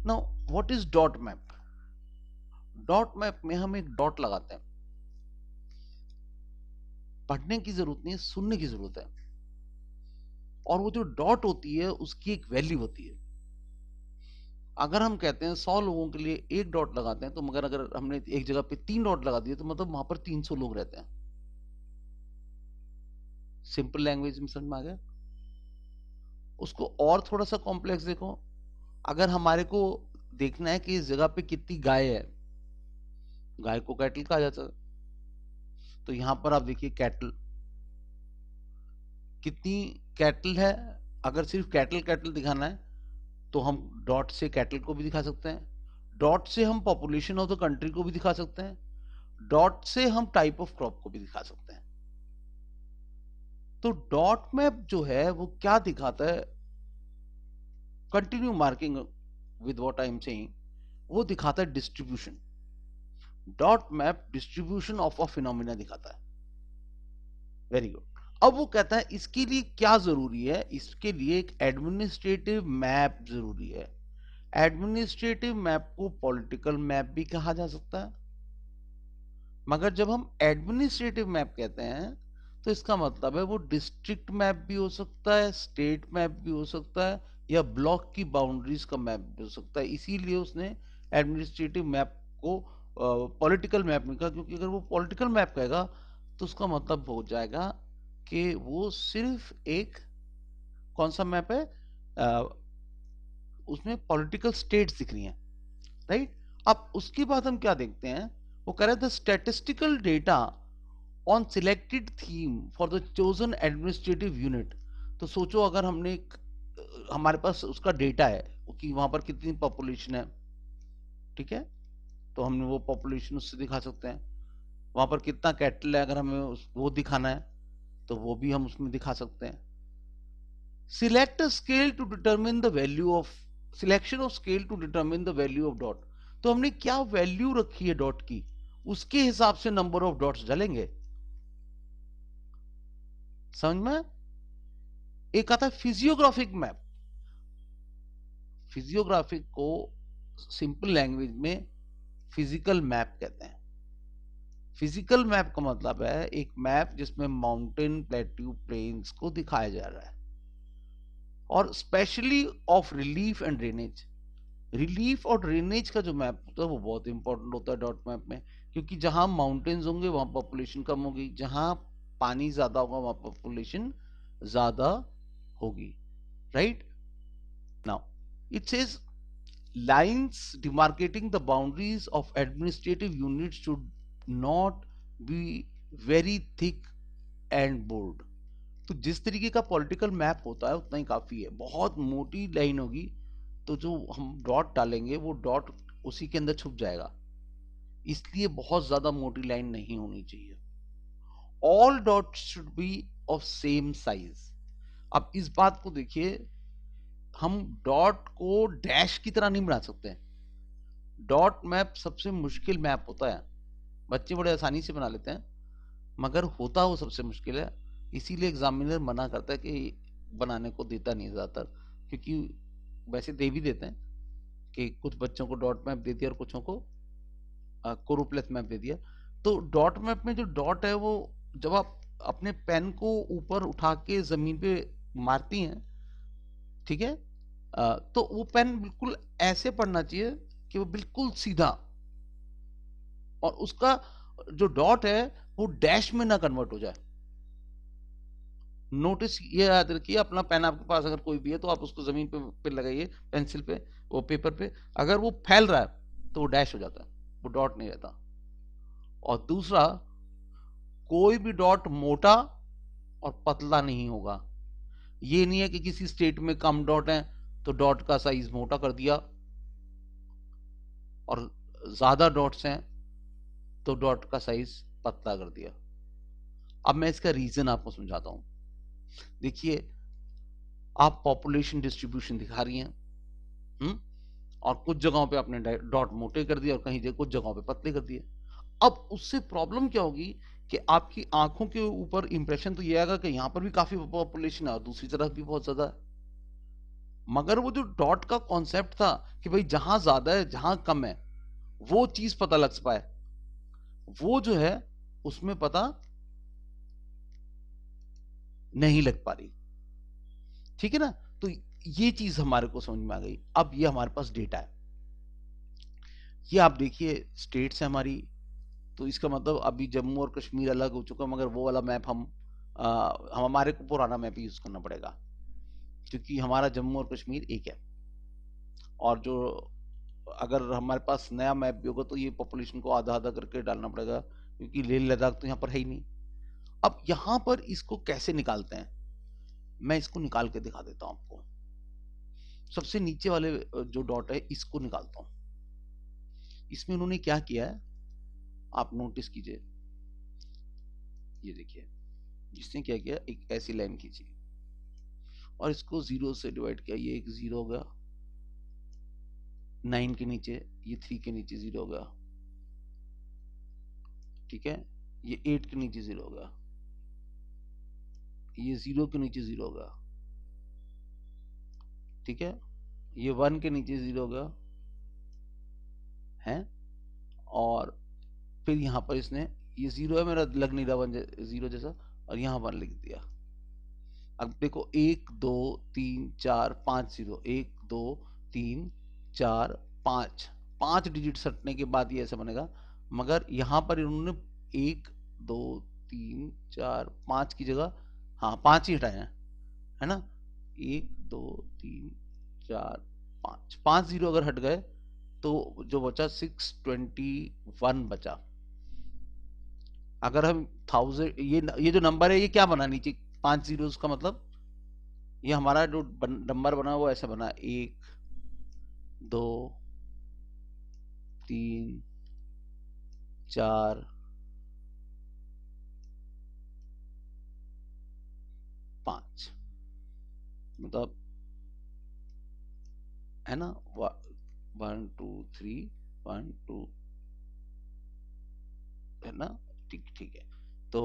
Now what is dot map? Dot map में हम एक डॉट लगाते हैं, पढ़ने की जरूरत नहीं है, सुनने की जरूरत है। और वो जो डॉट होती है उसकी एक वैल्यू होती है। अगर हम कहते हैं 100 लोगों के लिए एक डॉट लगाते हैं, तो मगर अगर हमने एक जगह पे 3 डॉट लगा दिए तो मतलब वहां पर 300 लोग रहते हैं। सिंपल लैंग्वेज में समझ में आ गया? उसको और थोड़ा सा कॉम्प्लेक्स देखो। अगर हमारे को देखना है कि इस जगह पे कितनी गाय है, गाय को कैटल कहा जाता है। तो यहां पर आप देखिए कैटल, कितनी कैटल है। अगर सिर्फ कैटल कैटल दिखाना है तो हम डॉट से कैटल को भी दिखा सकते हैं, डॉट से हम पॉपुलेशन ऑफ द कंट्री को भी दिखा सकते हैं, डॉट से हम टाइप ऑफ क्रॉप को भी दिखा सकते हैं। तो डॉट मैप जो है वो क्या दिखाता है, continue marking with what I am saying, वो दिखाता है distribution. Dot map distribution of a phenomena दिखाता है। Very good. अब वो कहता है इसके लिए क्या जरूरी है, इसके लिए एक एडमिनिस्ट्रेटिव मैप जरूरी है। एडमिनिस्ट्रेटिव मैप को पॉलिटिकल मैप भी कहा जा सकता है। मगर जब हम एडमिनिस्ट्रेटिव मैप कहते हैं तो इसका मतलब है वो डिस्ट्रिक्ट मैप भी हो सकता है, स्टेट मैप भी हो सकता है, या ब्लॉक की बाउंड्रीज का मैप भी हो सकता है। इसीलिए उसने एडमिनिस्ट्रेटिव मैप को पॉलिटिकल मैप नहीं कहा, क्योंकि अगर वो पॉलिटिकल मैप कहेगा तो उसका मतलब हो जाएगा कि वो सिर्फ एक कौन सा मैप है, अ, उसमें पॉलिटिकल स्टेट्स दिख रही हैं, राइट। अब उसके बाद हम क्या देखते हैं, वो कह रहे हैं the statistical data on selected theme for the chosen administrative unit. तो सोचो अगर हमने हमारे पास उसका डेटा है कि वहां पर कितनी पॉपुलेशन है, ठीक है, तो हमने वो पॉपुलेशन उससे दिखा सकते हैं। वहां पर कितना कैटल है, अगर हमें वो दिखाना है तो वो भी हम उसमें दिखा सकते हैं। Select a scale to determine the value of, selection of scale to determine the value of dot. तो हमने क्या वैल्यू रखी है डॉट की, उसके हिसाब से नंबर ऑफ डॉट्स डालेंगे। समझ में? एक आता है फिजियोग्राफिक मैप। फिजियोग्राफिक को सिंपल लैंग्वेज में फिजिकल मैप कहते हैं। फिजिकल मैप का मतलब है एक मैप जिसमें माउंटेन, प्लेट्यू, प्लेन्स को दिखाया जा रहा है, और specially of relief and drainage. Relief और ड्रेनेज का जो मैप होता है वो बहुत इंपॉर्टेंट होता है डॉट मैप में, क्योंकि जहां माउंटेन्स होंगे वहां पॉपुलेशन कम होगी, जहां पानी ज्यादा होगा वहां पॉपुलेशन ज्यादा होगी, right. Now it says lines demarcating the boundaries of administrative units should not be very thick and bold। तो जिस तरीके का पॉलिटिकल मैप होता है उतना ही काफी है। बहुत मोटी लाइन होगी तो जो हम डॉट डालेंगे वो डॉट उसी के अंदर छुप जाएगा, इसलिए बहुत ज्यादा मोटी लाइन नहीं होनी चाहिए। All dot should be of same size. अब इस बात को देखिए, हम डॉट को डैश की तरह नहीं बना सकते। डॉट मैप सबसे मुश्किल मैप होता है, बच्चे बड़े आसानी से बना लेते हैं, मगर होता वो सबसे मुश्किल है। इसीलिए एग्जामिनर मना करता है कि बनाने को देता नहीं ज्यादातर, क्योंकि वैसे दे भी देते हैं कि कुछ बच्चों को डॉट मैप दे दिया और कुछों को कोरोप्लेथ मैप दे दिया। तो डॉट मैप में जो डॉट है वो जब आप अपने पेन को ऊपर उठा के जमीन पे मारती हैं, ठीक है, तो वो पेन बिल्कुल ऐसे पड़ना चाहिए कि वो बिल्कुल सीधा, और उसका जो डॉट है वो डैश में ना कन्वर्ट हो जाए। नोटिस ये याद रखिए, अपना पेन आपके पास अगर कोई भी है तो आप उसको जमीन पे लगाइए, पेंसिल पे, वो पेपर पे, अगर वो फैल रहा है तो वो डैश हो जाता है, वो डॉट नहीं रहता। और दूसरा, कोई भी डॉट मोटा और पतला नहीं होगा। ये नहीं है कि किसी स्टेट में कम डॉट है तो डॉट का साइज मोटा कर दिया, और ज्यादा डॉट्स हैं तो डॉट का साइज पतला कर दिया। अब मैं इसका रीजन आपको समझाता हूं। देखिए, आप पॉपुलेशन डिस्ट्रीब्यूशन दिखा रही हैं, और कुछ जगहों पे आपने डॉट मोटे कर दिए और कहीं कुछ जगहों पे पतले कर दिए। अब उससे प्रॉब्लम क्या होगी कि आपकी आंखों के ऊपर इंप्रेशन तो ये आएगा कि यहां पर भी काफी पॉपुलेशन है और दूसरी तरफ भी बहुत ज्यादा है। मगर वो जो डॉट का कॉन्सेप्ट था कि भाई जहां ज्यादा है जहां कम है वो चीज पता लग पाए, वो जो है उसमें पता नहीं लग पा रही। ठीक है ना? तो ये चीज हमारे को समझ में आ गई। अब ये हमारे पास डेटा है, ये आप देखिए स्टेट्स है हमारी। तो इसका मतलब अभी जम्मू और कश्मीर अलग हो चुका, मगर वो वाला मैप हम हमारे को पुराना मैप यूज करना पड़ेगा, क्योंकि हमारा जम्मू और कश्मीर एक है। और जो अगर हमारे पास नया मैप भी होगा तो ये पॉपुलेशन को आधा आधा करके डालना पड़ेगा, क्योंकि लेह लद्दाख तो यहाँ पर है ही नहीं। अब यहाँ पर इसको कैसे निकालते हैं, मैं इसको निकाल के दिखा देता हूँ आपको। सबसे नीचे वाले जो डॉट है इसको निकालता हूँ। इसमें उन्होंने क्या किया है आप नोटिस कीजिए, ये देखिए जिसने क्या किया, एक ऐसी लाइन खींची और इसको 0 से डिवाइड किया। ये एक 0 हो गया, 9 के नीचे, ये 3 के नीचे 0 हो गया, ठीक है। ये 8 के नीचे 0 हो गया, ये 0 के नीचे 0 हो गया, ठीक है। ये 1 के नीचे 0 हो गया है। और फिर यहाँ पर इसने, ये 0 है, मेरा लग नहीं रहा 1 0 जैसा, और यहाँ 1 लिख दिया। अब देखो 1 2 3 4 5 0, 1 2 3 4 5, 5 डिजिट सटने के बाद ये ऐसा बनेगा। मगर यहाँ पर इन्होंने 1 2 3 4 5 की जगह हाँ 5 ही हटाए हैं, है ना। 1 2 3 4 5, 5 जीरो अगर हट गए तो जो बचा 621 बचा। अगर हम 1000, ये जो नंबर है ये क्या बना नीचे 5 जीरो का मतलब, ये हमारा जो नंबर बना वो ऐसा बना 1 2 3 4 5, मतलब है ना 1 2 3 1 2, है ना। ठीक ठीक है। तो